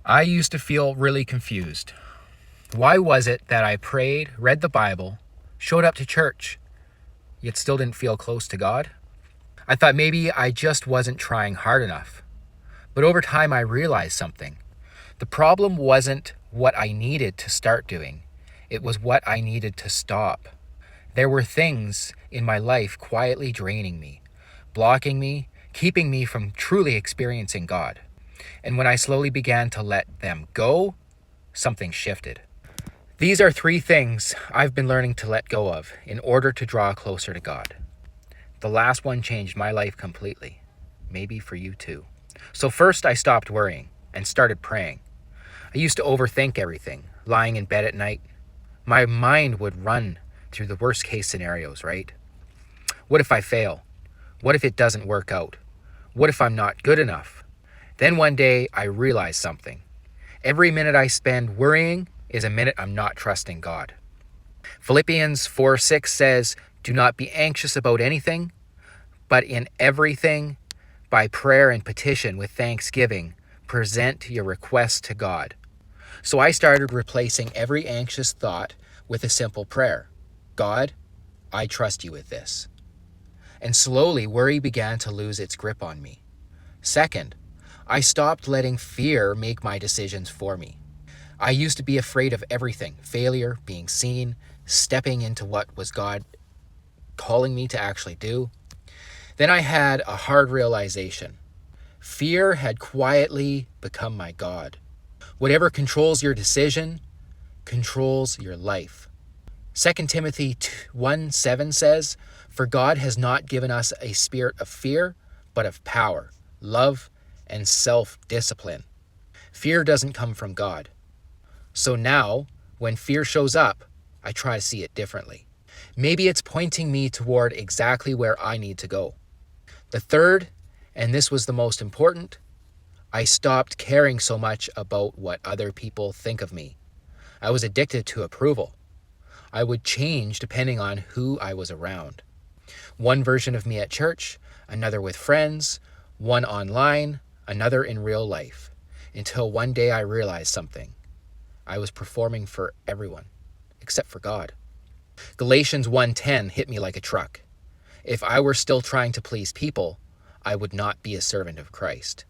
I used to feel really confused. Why was it that I prayed, read the Bible, showed up to church, yet still didn't feel close to God? I thought maybe I just wasn't trying hard enough. But over time, I realized something. The problem wasn't what I needed to start doing, it was what I needed to stop. There were things in my life quietly draining me, blocking me, keeping me from truly experiencing God. And when I slowly began to let them go, something shifted. These are three things I've been learning to let go of in order to draw closer to God. The last one changed my life completely. Maybe for you too. So first, I stopped worrying and started praying. I used to overthink everything, lying in bed at night. My mind would run through the worst case scenarios, right? What if I fail? What if it doesn't work out? What if I'm not good enough? Then one day I realized something. Every minute I spend worrying is a minute I'm not trusting God. Philippians 4:6 says, "Do not be anxious about anything, but in everything, by prayer and petition with thanksgiving, present your requests to God." So I started replacing every anxious thought with a simple prayer. God, I trust you with this. And slowly, worry began to lose its grip on me. Second, I stopped letting fear make my decisions for me. I used to be afraid of everything: failure, being seen, stepping into what was God calling me to actually do. Then I had a hard realization. Fear had quietly become my God. Whatever controls your decision controls your life. 2 Timothy 1:7 says, "For God has not given us a spirit of fear, but of power, love, and self-discipline." Fear doesn't come from God. So now, when fear shows up, I try to see it differently. Maybe it's pointing me toward exactly where I need to go. The third, and this was the most important, I stopped caring so much about what other people think of me. I was addicted to approval. I would change depending on who I was around. One version of me at church, another with friends, one online, another in real life, until one day I realized something. I was performing for everyone, except for God. Galatians 1:10 hit me like a truck. If I were still trying to please people, I would not be a servant of Christ.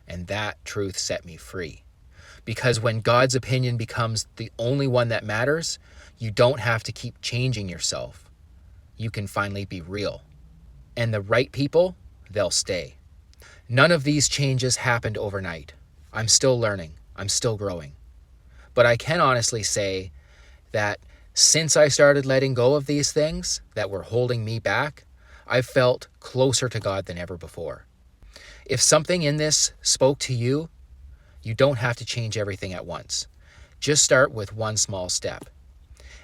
And that truth set me free. Because when God's opinion becomes the only one that matters, you don't have to keep changing yourself. You can finally be real. And the right people, they'll stay. None of these changes happened overnight. I'm still learning. I'm still growing. But I can honestly say that since I started letting go of these things that were holding me back, I've felt closer to God than ever before. If something in this spoke to you, you don't have to change everything at once. Just start with one small step.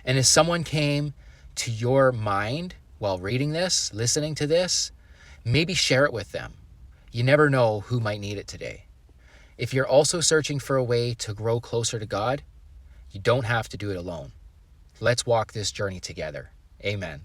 And if someone came to your mind while reading this, listening to this, maybe share it with them. You never know who might need it today. If you're also searching for a way to grow closer to God, you don't have to do it alone. Let's walk this journey together. Amen.